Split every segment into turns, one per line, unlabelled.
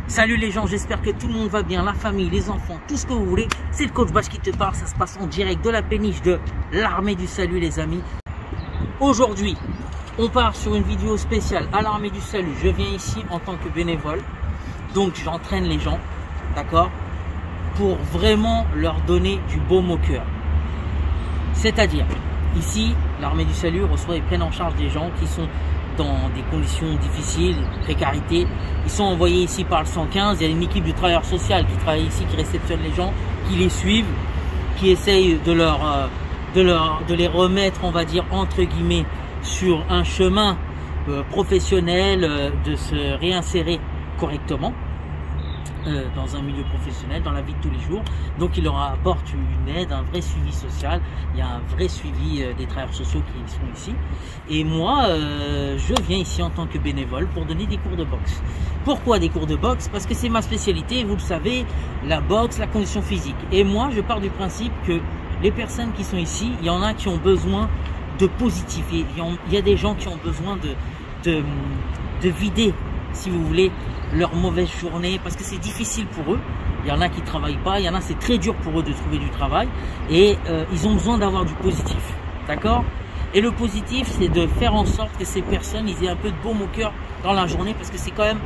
Salut les gens, j'espère que tout le monde va bien, la famille, les enfants, tout ce que vous voulez. C'est le coach Bach qui te parle, ça se passe en direct de la péniche de l'armée du salut les amis. Aujourd'hui, on part sur une vidéo spéciale à l'armée du salut. Je viens ici en tant que bénévole, donc j'entraîne les gens, d'accord, pour vraiment leur donner du baume au cœur. C'est-à-dire, ici, l'armée du salut reçoit et prenne en charge des gens qui sont dans des conditions difficiles, précarité. Ils sont envoyés ici par le 115. Il y a une équipe du travailleur social qui travaille ici, qui réceptionne les gens, qui les suivent, qui essayent de les remettre, on va dire, entre guillemets, sur un chemin professionnel, de se réinsérer correctement dans un milieu professionnel, dans la vie de tous les jours. Donc il leur apporte une aide, un vrai suivi social. Il y a un vrai suivi des travailleurs sociaux qui sont ici. Et moi, je viens ici en tant que bénévole pour donner des cours de boxe. Pourquoi des cours de boxe? Parce que c'est ma spécialité, vous le savez, la boxe, la condition physique. Et moi, je pars du principe que les personnes qui sont ici, il y en a qui ont besoin de positif. Il y a des gens qui ont besoin de vider, si vous voulez, leur mauvaise journée, parce que c'est difficile pour eux. Il y en a qui ne travaillent pas, il y en a c'est très dur pour eux de trouver du travail, et ils ont besoin d'avoir du positif, d'accord? Et le positif, c'est de faire en sorte que ces personnes, ils aient un peu de baume au cœur dans la journée, parce que c'est quand même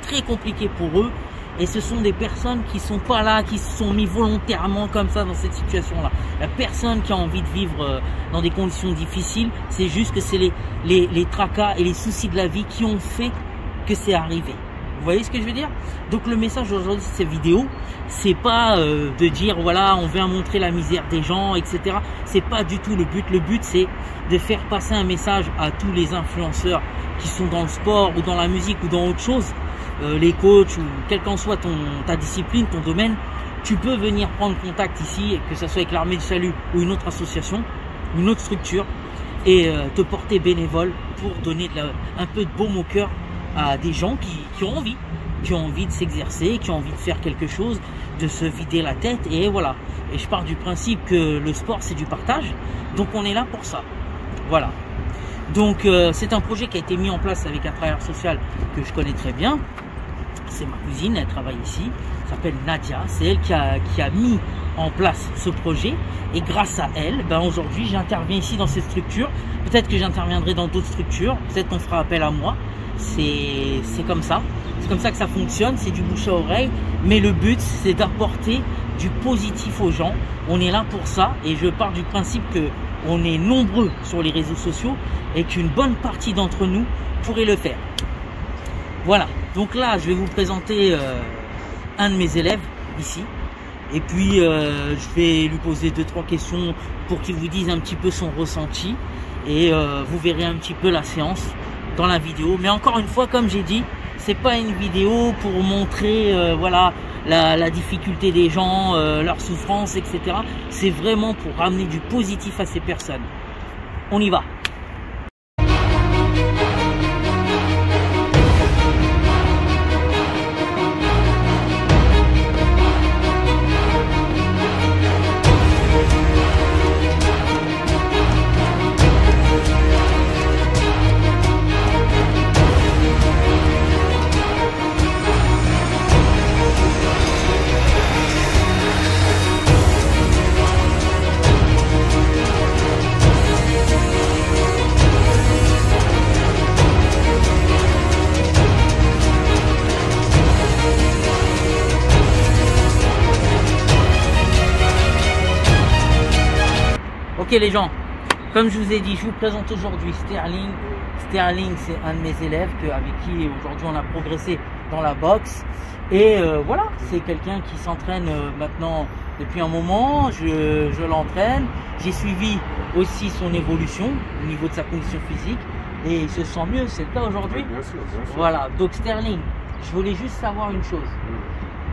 très compliqué pour eux, et ce sont des personnes qui sont pas là, qui se sont mis volontairement comme ça dans cette situation-là. La personne qui a envie de vivre dans des conditions difficiles, c'est juste que c'est les tracas et les soucis de la vie qui ont fait que c'est arrivé. Vous voyez ce que je veux dire? Donc le message aujourd'hui de cette vidéo, c'est pas de dire voilà, on vient montrer la misère des gens, etc. C'est pas du tout le but. Le but, c'est de faire passer un message à tous les influenceurs qui sont dans le sport ou dans la musique ou dans autre chose, les coachs ou quelle qu'en soit ta discipline, ton domaine. Tu peux venir prendre contact ici, que ce soit avec l'armée du salut ou une autre association, une autre structure, et te porter bénévole pour donner un peu de baume au cœur à des gens qui ont envie de s'exercer, qui ont envie de faire quelque chose, de se vider la tête, et voilà. Et je pars du principe que le sport, c'est du partage, donc on est là pour ça. Voilà. Donc c'est un projet qui a été mis en place avec un travailleur social que je connais très bien. C'est ma cousine, elle travaille ici, elle s'appelle Nadia, c'est elle qui a mis en place ce projet, et grâce à elle, ben aujourd'hui j'interviens ici dans cette structure. Peut-être que j'interviendrai dans d'autres structures, peut-être qu'on fera appel à moi. C'est comme ça, c'est comme ça que ça fonctionne, c'est du bouche à oreille, mais le but c'est d'apporter du positif aux gens. On est là pour ça, et je pars du principe que on est nombreux sur les réseaux sociaux et qu'une bonne partie d'entre nous pourrait le faire. Voilà, donc là je vais vous présenter un de mes élèves ici, et puis je vais lui poser 2-3 questions pour qu'il vous dise un petit peu son ressenti, et vous verrez un petit peu la séance dans la vidéo. Mais encore une fois, comme j'ai dit, c'est pas une vidéo pour montrer voilà la difficulté des gens, leur souffrance, etc. C'est vraiment pour ramener du positif à ces personnes. On y va. Ok les gens, comme je vous ai dit, je vous présente aujourd'hui Sterling. Sterling, c'est un de mes élèves avec qui aujourd'hui on a progressé dans la boxe. Et voilà, c'est quelqu'un qui s'entraîne maintenant depuis un moment, je l'entraîne. J'ai suivi aussi son évolution au niveau de sa condition physique et il se sent mieux, c'est le cas aujourd'hui.
Bien sûr, bien sûr.
Voilà, donc Sterling, je voulais juste savoir une chose.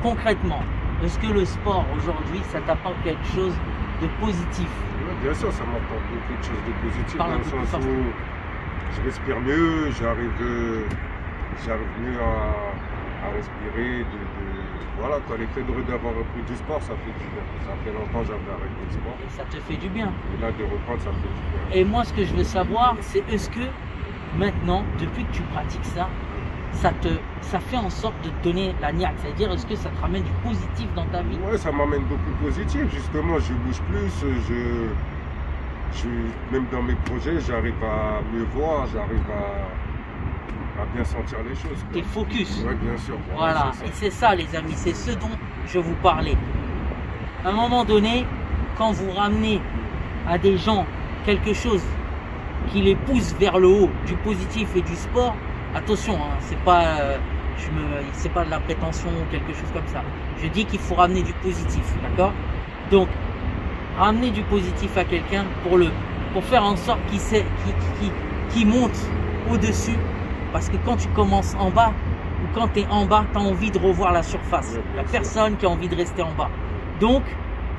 Concrètement, est-ce que le sport aujourd'hui, ça t'apporte quelque chose de positif?
Bien sûr, ça m'apporte quelque chose de positif, dans le sens
où
je respire mieux, j'arrive mieux à respirer. Voilà, l'effet d'avoir repris du sport, ça fait du bien. Ça fait longtemps que j'avais arrêté le sport.
Et ça te fait du bien.
Et là, de reprendre, ça fait du bien.
Et moi, ce que je veux savoir, c'est est-ce que maintenant, depuis que tu pratiques ça, ça fait en sorte de te donner la niaque. C'est-à-dire, est-ce que ça te ramène du positif dans ta vie?
Ouais, ça m'amène beaucoup de positif. Justement, je bouge plus. Même dans mes projets, j'arrive à mieux voir, j'arrive à bien sentir les choses.
T'es focus.
Oui, bien sûr.
Voilà, et c'est ça les amis, c'est ce dont je vous parlais. À un moment donné, quand vous ramenez à des gens quelque chose qui les pousse vers le haut, du positif et du sport, attention, hein, c'est pas de la prétention ou quelque chose comme ça. Je dis qu'il faut ramener du positif, d'accord? Donc, ramener du positif à quelqu'un pour faire en sorte qu'il monte au-dessus. Parce que quand tu commences en bas, ou quand tu es en bas, tu as envie de revoir la surface. Il n'y a personne qui a envie de rester en bas. Donc,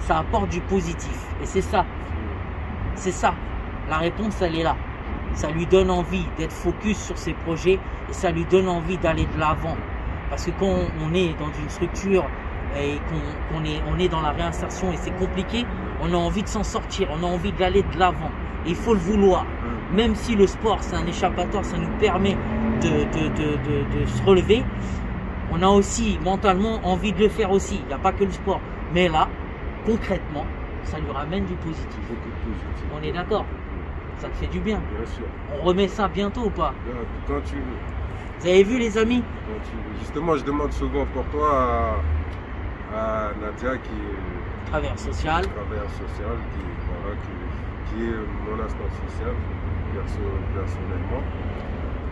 ça apporte du positif. Et c'est ça. C'est ça. La réponse, elle est là. Ça lui donne envie d'être focus sur ses projets et ça lui donne envie d'aller de l'avant. Parce que quand on est dans une structure et qu'on est dans la réinsertion et c'est compliqué, on a envie de s'en sortir, on a envie d'aller de l'avant. Et il faut le vouloir. Même si le sport, c'est un échappatoire, ça nous permet de se relever, on a aussi mentalement envie de le faire aussi. Il n'y a pas que le sport. Mais là, concrètement, ça lui ramène du positif.
Beaucoup de positif.
On est d'accord? Ça te fait du bien.
Bien sûr.
On remet ça bientôt ou pas?
Quand tu veux.
Vous avez vu les amis?
Quand tu veux. Justement, je demande souvent pour toi à Nadia qui est
Travailleur social.
Qui est mon instant social personnellement.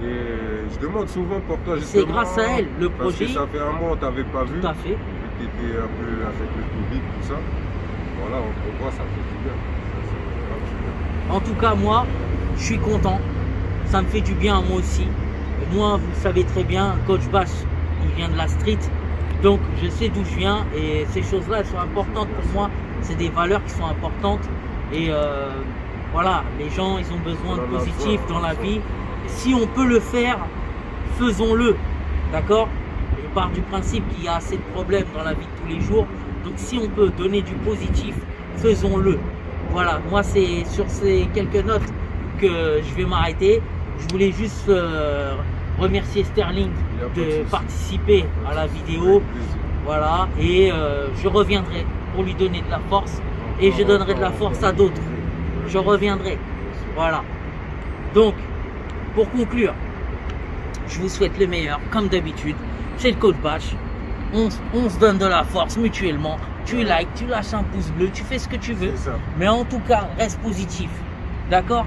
Et je demande souvent pour toi justement.
C'est grâce à elle, le
parce
projet.
Que ça fait un mois, on t'avait pas vu.
Tout à fait.
Tu étais un peu avec le public, tout ça. Voilà, on voit, ça fait du bien.
En tout cas, moi, je suis content. Ça me fait du bien à moi aussi. Et moi, vous le savez très bien, Coach Bash, il vient de la street. Donc, je sais d'où je viens. Et ces choses-là, elles sont importantes pour moi. C'est des valeurs qui sont importantes. Et voilà, les gens, ils ont besoin de positif dans la vie. Et si on peut le faire, faisons-le. D'accord? Je pars du principe qu'il y a assez de problèmes dans la vie de tous les jours. Donc, si on peut donner du positif, faisons-le. Voilà, moi c'est sur ces quelques notes que je vais m'arrêter. Je voulais juste remercier Sterling de participer à la vidéo. Voilà, et je reviendrai pour lui donner de la force. Et je donnerai de la force à d'autres. Je reviendrai. Voilà. Donc, pour conclure, je vous souhaite le meilleur, comme d'habitude. C'est le Coach Bash. On se donne de la force mutuellement. Tu likes, tu lâches un pouce bleu, tu fais ce que tu veux. Mais en tout cas, reste positif. D'accord?